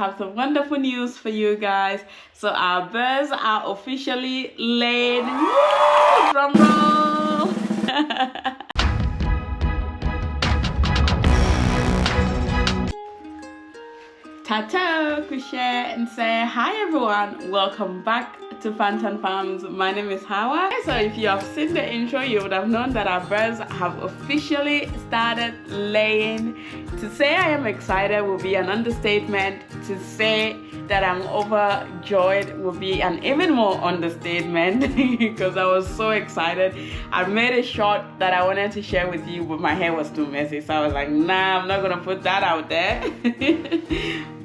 Have some wonderful news for you guys. So our birds are officially laid. Woo! Drum roll. Tata, could share and say hi everyone. Welcome back to Pantten Farms. My name is Hawa. So if you have seen the intro, you would have known that our birds have officially started laying. To say I am excited will be an understatement. To say that I'm overjoyed will be an even more understatement because I was so excited. I made a shot that I wanted to share with you, but my hair was too messy, so I was like, nah, I'm not gonna put that out there.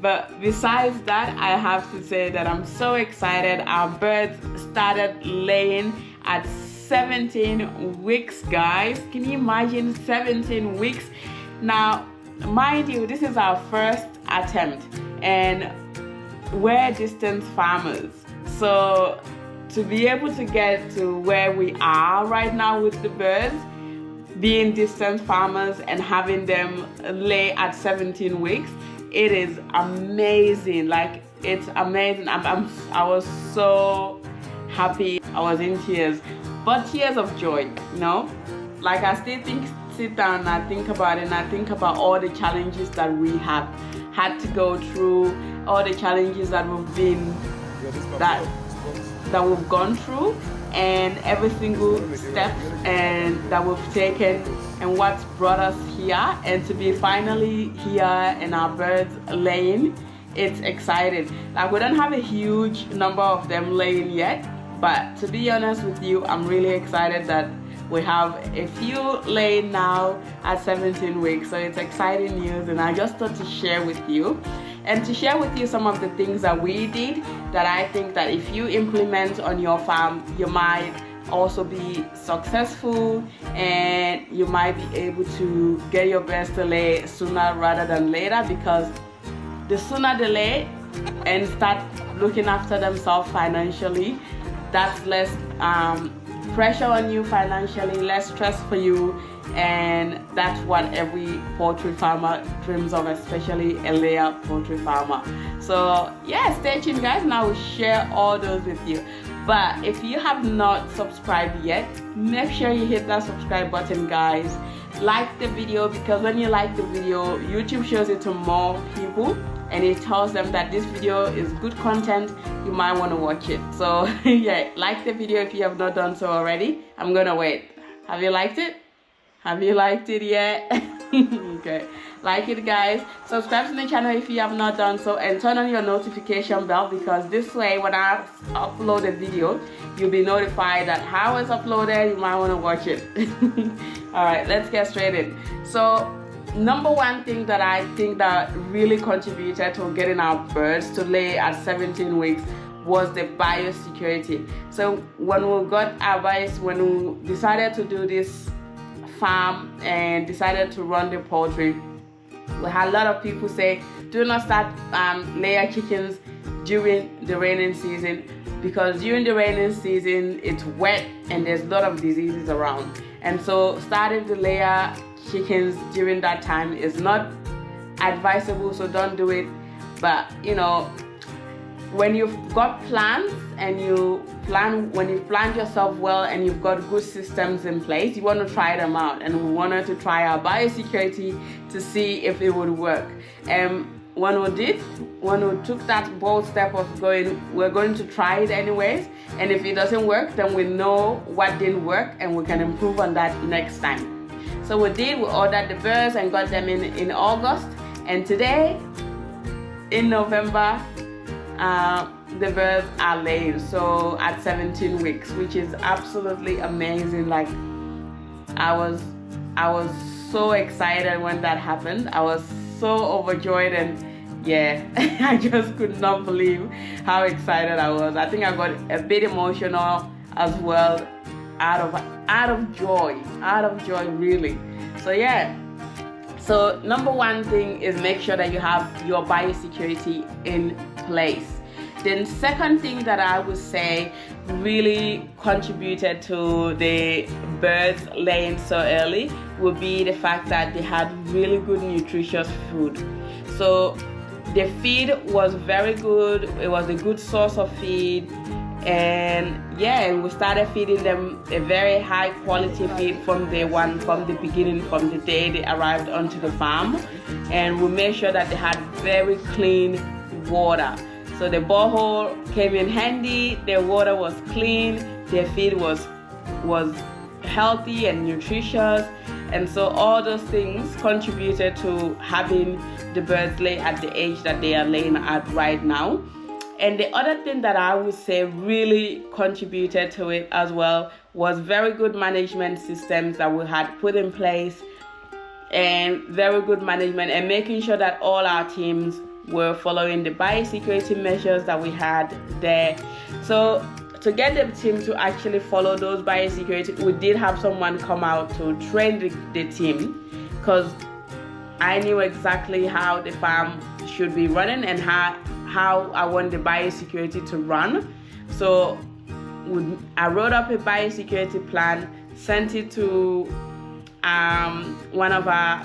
But besides that, I have to say that I'm so excited. Our birds started laying at 17 weeks, guys. Can you imagine 17 weeks? Now, mind you, this is our first attempt and we're distance farmers. So to be able to get to where we are right now with the birds, being distance farmers and having them lay at 17 weeks, it is amazing. Like, it's amazing. I was so happy. I was in tears, but tears of joy, you know? Like, I still sit down and I think about it, and I think about all the challenges that we have had to go through, all the challenges that we've gone through, and every single step and that we've taken and what's brought us here, and to be finally here and our birds laying, it's exciting. Like, we don't have a huge number of them laying yet, but to be honest with you, I'm really excited that we have a few laying now at 17 weeks. So it's exciting news, and I just thought to share with you, and to share with you some of the things that we did that I think that if you implement on your farm, you might also be successful, and you might be able to get your birds to lay sooner rather than later, because the sooner they lay and start looking after themselves financially, that's less pressure on you financially, less stress for you, and that's what every poultry farmer dreams of, especially a layer poultry farmer. So yeah, stay tuned guys, and I will share all those with you. But if you have not subscribed yet, make sure you hit that subscribe button, guys. Like the video, because when you like the video, YouTube shows it to more people, and it tells them that this video is good content, you might want to watch it. So yeah, like the video if you have not done so already. I'm gonna wait. Have you liked it? Have you liked it yet? Okay, like it guys. Subscribe to the channel if you have not done so, and turn on your notification bell, because this way when I upload a video, you'll be notified that how it's uploaded. You might want to watch it. All right, let's get straight in. So number one thing that I think that really contributed to getting our birds to lay at 17 weeks was the biosecurity. So when we decided to do this farm and decided to run the poultry, we had a lot of people say, do not start layer chickens during the raining season, because during the raining season it's wet and there's a lot of diseases around. And so starting the layer chickens during that time is not advisable, so don't do it. But you know, when you've got plans and when you've planned yourself well and you've got good systems in place, you want to try them out. And we wanted to try our biosecurity to see if it would work. And when we took that bold step of we're going to try it anyways, and if it doesn't work, then we know what didn't work and we can improve on that next time. So we ordered the birds and got them in August, and today in November the birds are laying, so at 17 weeks, which is absolutely amazing. Like, I was so excited when that happened. I was so overjoyed, and yeah, I just could not believe how excited I was. I think I got a bit emotional as well, out of joy really. So yeah, so number one thing is make sure that you have your biosecurity in place. Then second thing that I would say really contributed to the birds laying so early would be the fact that they had really good nutritious food. So The feed was very good. It was a good source of feed. And yeah, we started feeding them a very high quality feed from day one, from the beginning, from the day they arrived onto the farm. And we made sure that they had very clean water. So the borehole came in handy, their water was clean, their feed was healthy and nutritious. And so all those things contributed to having the birds lay at the age that they are laying at right now. And the other thing that I would say really contributed to it as well was very good management systems that we had put in place, and very good management and making sure that all our teams were following the biosecurity measures that we had there. So to get the team to actually follow those biosecurity, we did have someone come out to train the team, because I knew exactly how the farm should be running and how I want the biosecurity to run. So I wrote up a biosecurity plan, sent it to one of our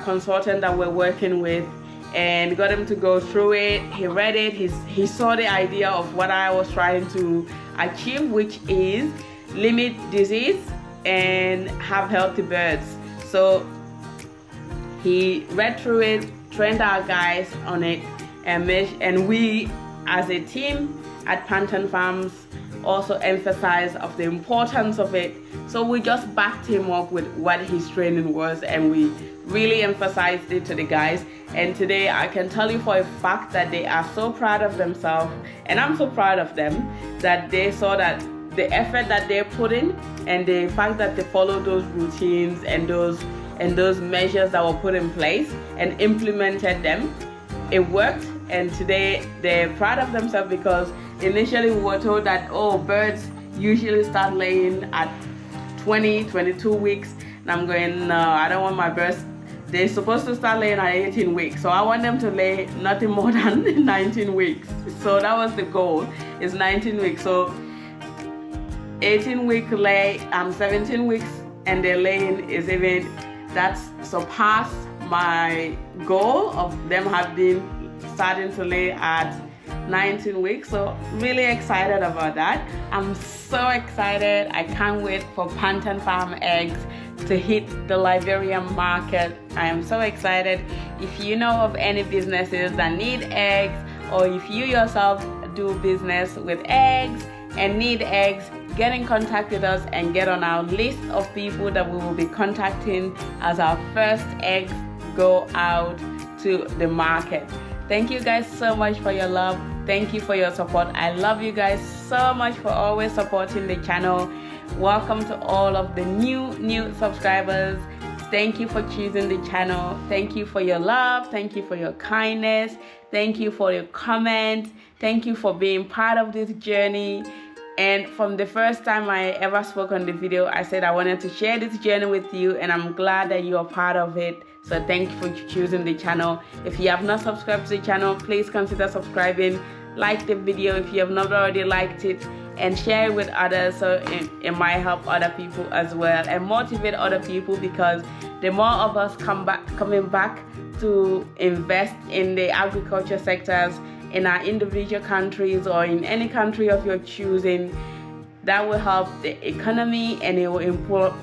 consultants that we're working with, and got him to go through it. He read it. He saw the idea of what I was trying to achieve, which is limit disease and have healthy birds. So he read through it, trained our guys on it, and we as a team at Pantten Farms also emphasized of the importance of it. So we just backed him up with what his training was, and we really emphasized it to the guys. And today I can tell you for a fact that they are so proud of themselves, and I'm so proud of them, that they saw that the effort that they put in and the fact that they followed those routines and those measures that were put in place and implemented them, it worked. And today they're proud of themselves, because initially we were told that, oh, birds usually start laying at 22 weeks. And I'm going, no, I don't want my birds. They're supposed to start laying at 18 weeks. So I want them to lay nothing more than 19 weeks. So that was the goal, is 19 weeks. So 18 week lay, 17 weeks, and their laying is even, that's surpassed my goal of them starting to lay at 19 weeks. So really excited about that. I'm so excited. I can't wait for Pantten Farm eggs to hit the Liberian market. I am so excited. If you know of any businesses that need eggs, or if you yourself do business with eggs and need eggs, get in contact with us and get on our list of people that we will be contacting as our first eggs go out to the market. Thank you guys so much for your love. Thank you for your support. I love you guys so much for always supporting the channel. Welcome to all of the new subscribers. Thank you for choosing the channel. Thank you for your love. Thank you for your kindness. Thank you for your comments. Thank you for being part of this journey. And from the first time I ever spoke on the video, I said I wanted to share this journey with you, and I'm glad that you are part of it. So thank you for choosing the channel. If you have not subscribed to the channel, please consider subscribing. Like the video if you have not already liked it, and share it with others, so it might help other people as well and motivate other people, because the more of us coming back to invest in the agriculture sectors in our individual countries or in any country of your choosing, that will help the economy, and it will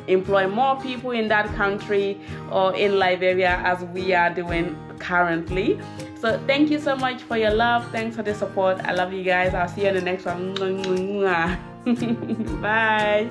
employ more people in that country or in Liberia, as we are doing currently. So thank you so much for your love. Thanks for the support. I love you guys. I'll see you in the next one. Bye.